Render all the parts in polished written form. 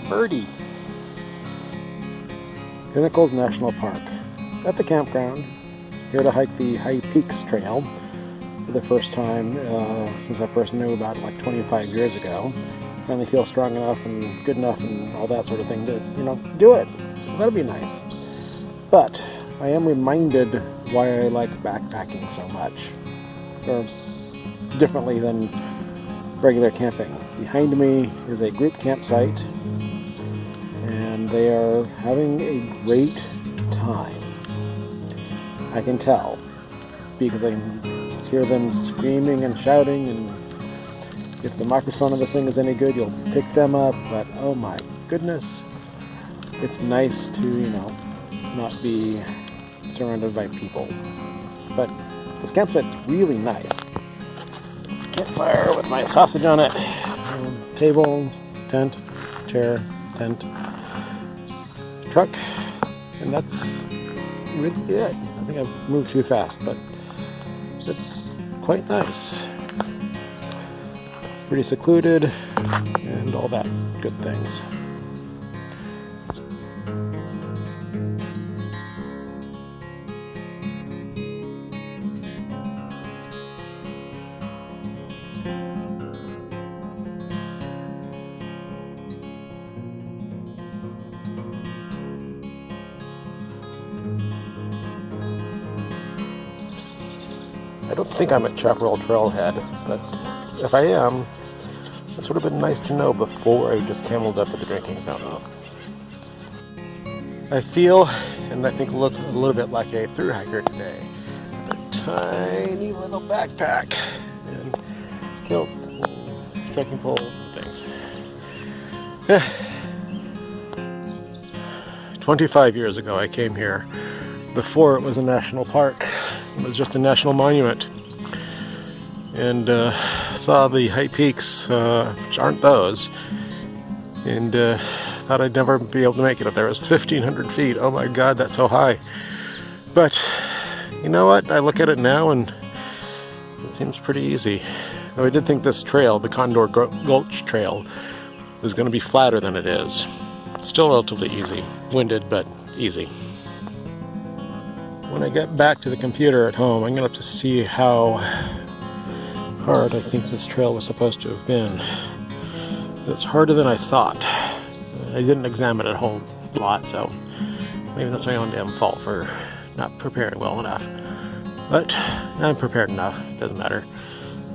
birdie. Pinnacles National Park. At the campground, here to hike the High Peaks Trail for the first time since I first knew about it like 25 years ago. Finally feel strong enough and good enough and all that sort of thing to, do it. So that'll be nice. But I am reminded why I like backpacking so much, or differently than regular camping. Behind me is a group campsite, and they are having a great time. I can tell because I can hear them screaming and shouting, and if the microphone of this thing is any good, you'll pick them up. But oh my goodness, it's nice to, not be surrounded by people. But this campsite's really nice. Campfire with my sausage on it. Table, tent, chair, tent, truck, and that's really it. I think I've moved too fast, but it's quite nice. Pretty secluded and all that good things. I don't think I'm at Chaparral Trailhead, but if I am, this would have been nice to know before I just cameled up at the drinking fountain. I feel, and I think look a little bit like a thru hiker today. A tiny little backpack and kilt, and trekking poles and things. 25 years ago I came here, before it was a national park. It was just a national monument, and saw the high peaks, which aren't those, and thought I'd never be able to make it up there. It was 1,500 feet. Oh my God, that's so high. But you know what? I look at it now and it seems pretty easy. Though I did think this trail, the Condor Gulch trail, was going to be flatter than it is. Still relatively easy. Winded, but easy. When I get back to the computer at home, I'm going to have to see how hard I think this trail was supposed to have been. It's harder than I thought. I didn't examine it a whole lot, so maybe that's my own damn fault for not preparing well enough. But I'm prepared enough, it doesn't matter.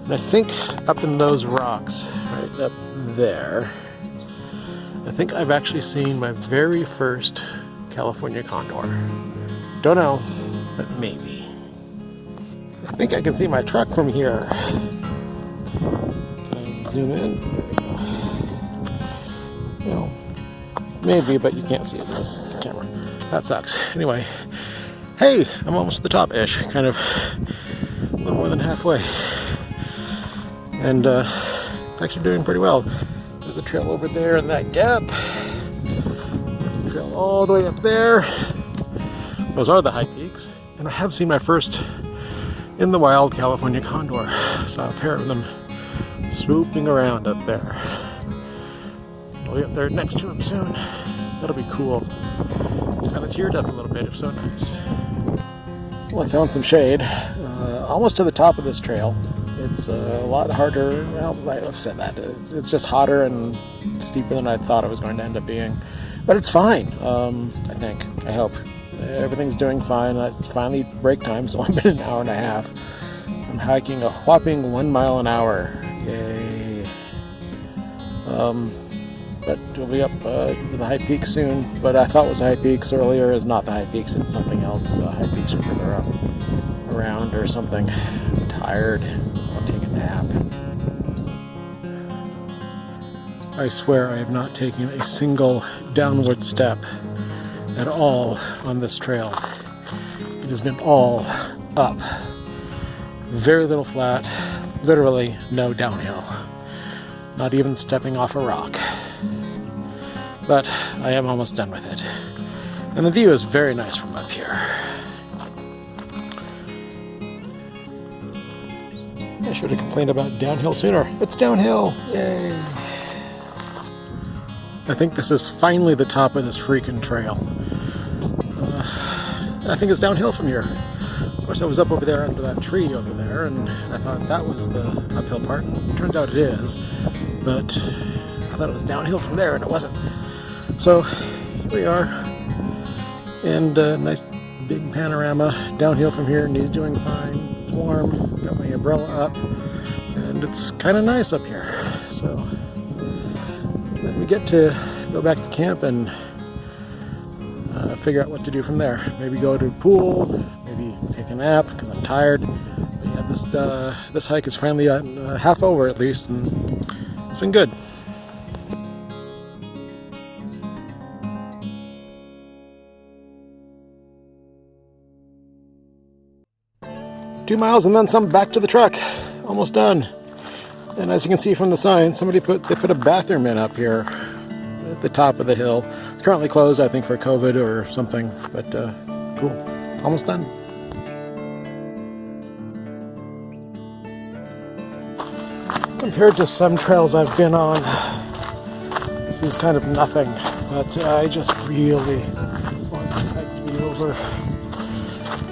And I think up in those rocks, right up there, I think I've actually seen my very first California condor. Don't know, but maybe. I think I can see my truck from here. Can I zoom in? There we go. Well, maybe, but you can't see it in this camera. That sucks. Anyway, hey, I'm almost at the top-ish, kind of a little more than halfway. And it's actually doing pretty well. There's a trail over there in that gap. There's a trail all the way up there. Those are the high peaks, and I have seen my first in the wild California condor. Saw a pair of them swooping around up there. I'll be up there next to him soon. That'll be cool. Kind of teared up a little bit, it's so nice. Well, I found some shade, almost to the top of this trail. It's a lot harder, well, I've said that, it's just hotter and steeper than I thought it was going to end up being. But it's fine, I think, I hope. Everything's doing fine. It's finally break time, so I've been an hour and a half. I'm hiking a whopping 1 mile an hour. Yay. But we'll be up to the high peaks soon. But I thought it was high peaks earlier. It's not the high peaks, it's something else. High peaks are further up around or something. I'm tired. I'll take a nap. I swear I have not taken a single downward step at all on this trail. It has been all up. Very little flat, literally no downhill. Not even stepping off a rock. But I am almost done with it. And the view is very nice from up here. I should have complained about downhill sooner. It's downhill! Yay! I think this is finally the top of this freaking trail. I think it's downhill from here. Of course, I was up over there under that tree over there, and I thought that was the uphill part. And it turns out it is, but I thought it was downhill from there, and it wasn't. So here we are, and nice big panorama downhill from here, and he's doing fine. It's warm. Got my umbrella up, and it's kind of nice up here. So then we get to go back to camp and figure out what to do from there. Maybe go to a pool, maybe take a nap because I'm tired. But yeah, this hike is finally half over at least, and it's been good. Two miles and then some back to the truck. Almost done. And as you can see from the sign, they put a bathroom in up here at the top of the hill. It's currently closed, I think, for COVID or something, but cool. Almost done. Compared to some trails I've been on, this is kind of nothing, but I just really want this hike to be over.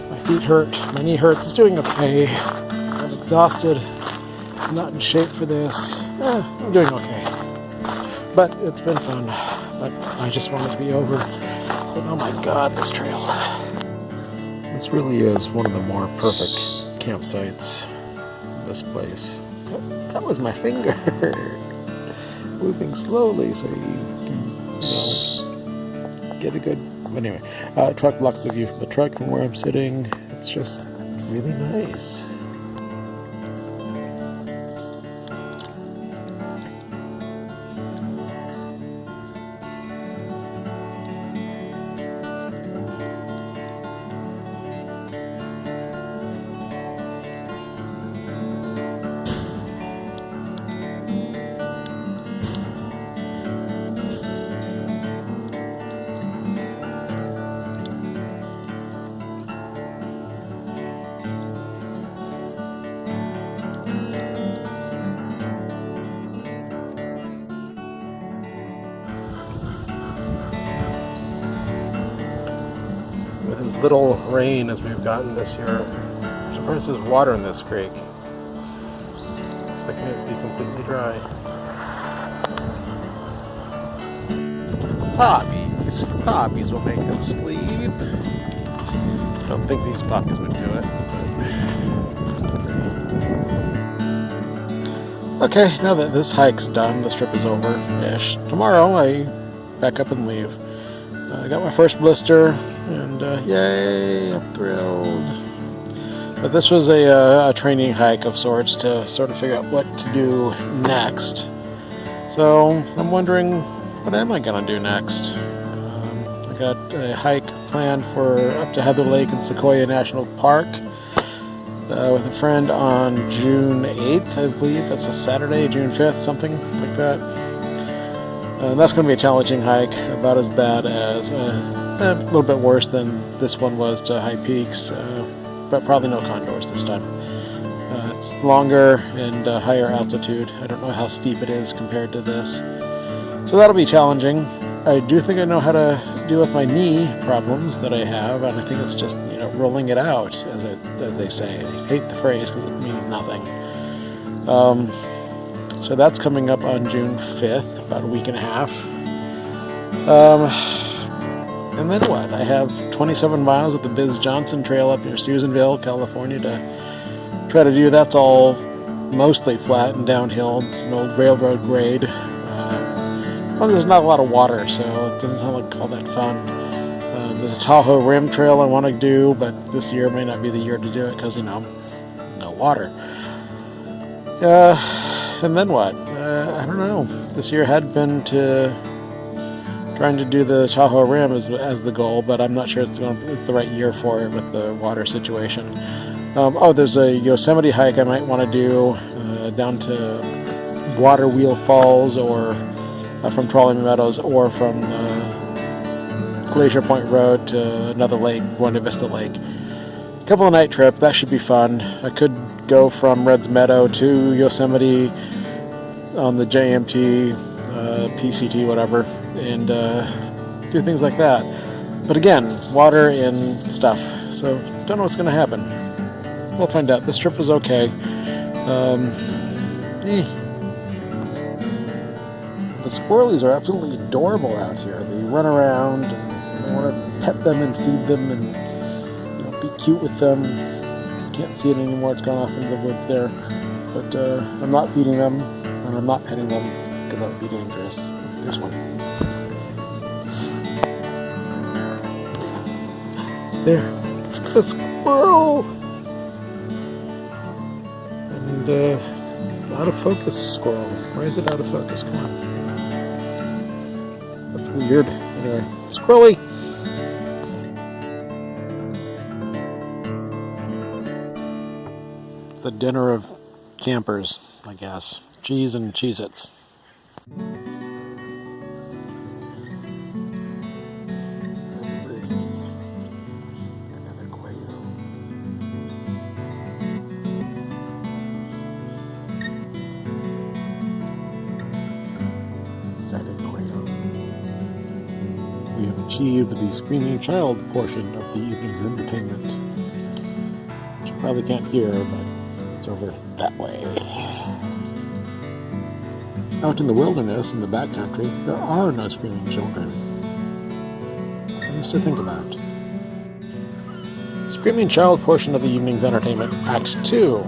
My feet hurt, my knee hurts, it's doing okay. I'm exhausted, I'm not in shape for this. I'm doing okay. But it's been fun, but I just want it to be over. But oh my god, this trail. This really is one of the more perfect campsites in this place. That was my finger moving slowly so you can, get a good... Anyway, truck blocks the view from the truck from where I'm sitting. It's just really nice. With as little rain as we've gotten this year, I'm surprised there's water in this creek. I'm expecting it to be completely dry. Poppies. Poppies will make them sleep. I don't think these poppies would do it. But... Okay, now that this hike's done, this trip is over-ish. Tomorrow I pack up and leave. I got my first blister, and yay, I'm thrilled. But this was a training hike of sorts to sort of figure out what to do next. So I'm wondering, what am I going to do next? I got a hike planned for up to Heather Lake and Sequoia National Park with a friend on June 8th, I believe. That's a Saturday, June 5th, something like that. That's going to be a challenging hike, about as bad as, a little bit worse than this one was to high peaks, but probably no condors this time. It's longer and higher altitude. I don't know how steep it is compared to this. So that'll be challenging. I do think I know how to deal with my knee problems that I have, and I think it's just, rolling it out, as they say. I hate the phrase because it means nothing. So that's coming up on June 5th, about a week and a half. And then what? I have 27 miles of the Biz Johnson Trail up near Susanville, California to try to do. That's all mostly flat and downhill. It's an old railroad grade. Well, there's not a lot of water, so it doesn't sound like all that fun. There's a Tahoe Rim Trail I want to do, but this year may not be the year to do it because, no water. And then what? I don't know. This year had been trying to do the Tahoe Rim as the goal, but I'm not sure it's the right year for it with the water situation. There's a Yosemite hike I might want to do down to Water Wheel Falls, or from Trolley Meadows, or from Glacier Point Road to another lake, Buena Vista Lake. A couple of night trip, that should be fun. I could go from Reds Meadow to Yosemite on the JMT, PCT, whatever, and do things like that. But again, water and stuff, so don't know what's going to happen. We'll find out. This trip was okay. The squirrelies are absolutely adorable out here. They run around, and I want to pet them and feed them and be cute with them. Can't see it anymore, it's gone off into the woods there. But I'm not feeding them, and I'm not petting them, because that would be dangerous. There's one. There, a squirrel! And out of focus squirrel. Why is it out of focus? Come on. That's weird. Anyway, squirrely! It's a dinner of campers, I guess. Cheese and Cheez-Its. Another quail. Excited quail. We have achieved the screaming child portion of the evening's entertainment. Which you probably can't hear, but it's over that way. Out in the wilderness, in the backcountry, there are no screaming children. Things to think about. Screaming child portion of the evening's entertainment, Act 2.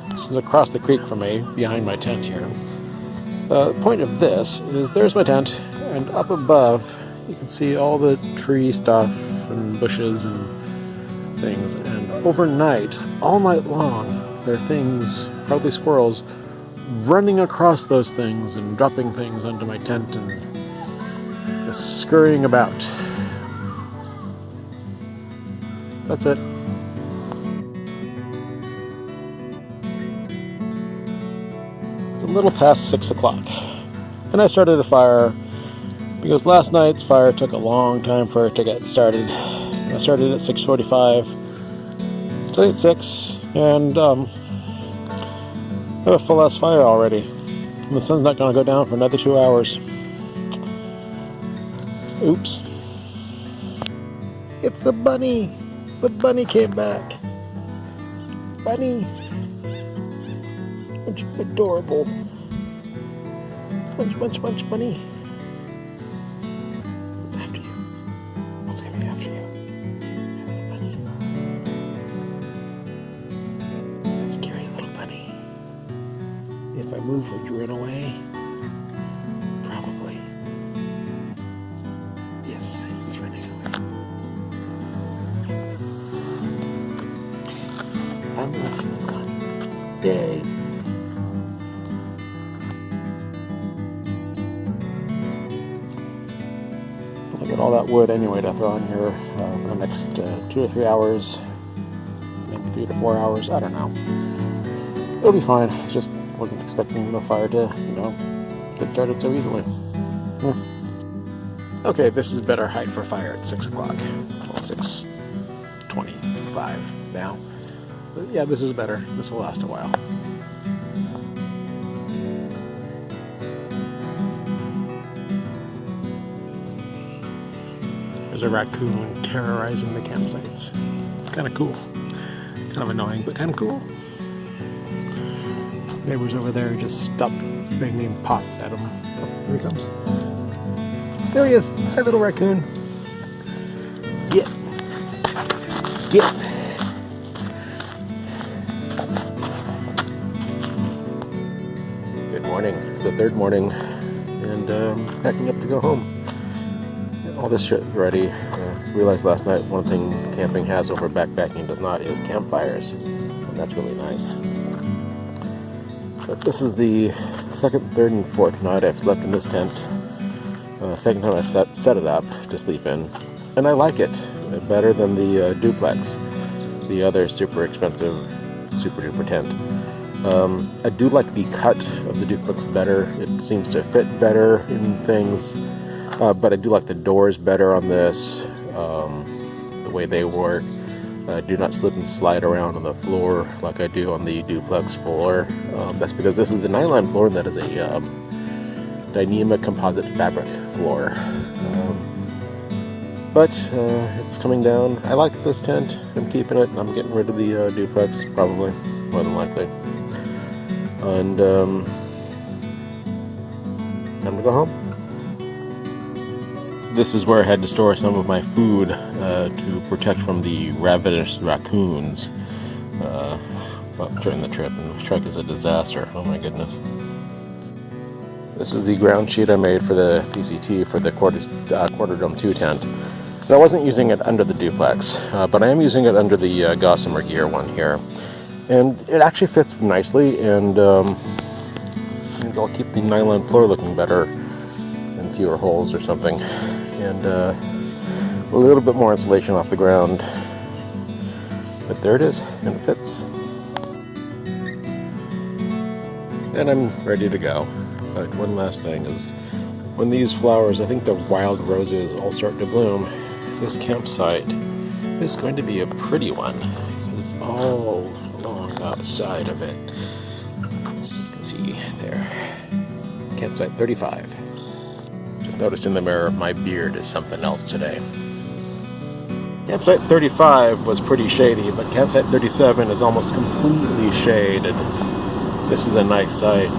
This is across the creek from me, behind my tent here. The point of this is there's my tent, and up above you can see all the tree stuff and bushes and things, and overnight, all night long, there are things, probably squirrels, running across those things and dropping things onto my tent and just scurrying about. That's it. It's a little past 6 o'clock, and I started a fire because last night's fire took a long time for it to get started. I started at 6:45, today at 6, and I have a full-ass fire already. And the sun's not going to go down for another 2 hours. Oops. It's the bunny! The bunny came back. Bunny! Aren't you adorable? Munch, munch, munch, bunny. What's after you? What's coming after you? Bunny. Scary little bunny. If I move, will you run away? Probably. Yes, he's running away. It's gone. Yay. I'll get all that wood anyway to throw in here for the next 2 or 3 hours. Maybe 3 to 4 hours. I don't know. It'll be fine. Just wasn't expecting the fire to, get started so easily. Okay, this is better height for fire at 6 o'clock. Well, 6:25 now. But yeah, this is better. This will last a while. There's a raccoon terrorizing the campsites. It's kind of cool. Kind of annoying, but kind of cool. Neighbors over there just stopped banging pots at him. Oh, here he comes. There he is. Hi, little raccoon. Get. Get. Good morning. It's the third morning, and packing up to go home. All this shit ready. Realized last night one thing camping has over backpacking does not is campfires, and that's really nice. But this is the second, third, and fourth night I've slept in this tent. Second time I've set it up to sleep in, and I like it better than the duplex, the other super expensive, super duper tent. I do like the cut of the duplex better. It seems to fit better in things, but I do like the doors better on this, the way they work. Do not slip and slide around on the floor like I do on the duplex floor. That's because this is a nylon floor, and that is a Dyneema composite fabric floor. But it's coming down. I like this tent. I'm keeping it. I'm getting rid of the duplex, probably, more than likely. And time to go home. This is where I had to store some of my food to protect from the ravenous raccoons during the trip. And the trek is a disaster. Oh my goodness. This is the ground sheet I made for the PCT for the quarter dome 2 tent. And I wasn't using it under the duplex, but I am using it under the Gossamer Gear one here. And it actually fits nicely, and means I'll keep the nylon floor looking better and fewer holes or something. And a little bit more insulation off the ground. But there it is, and it fits. And I'm ready to go. But one last thing is, when these flowers, I think the wild roses, all start to bloom, this campsite is going to be a pretty one. It's all along the side of it. You can see there. Campsite 35. Just noticed in the mirror, my beard is something else today. Campsite 35 was pretty shady, but campsite 37 is almost completely shaded. This is a nice site.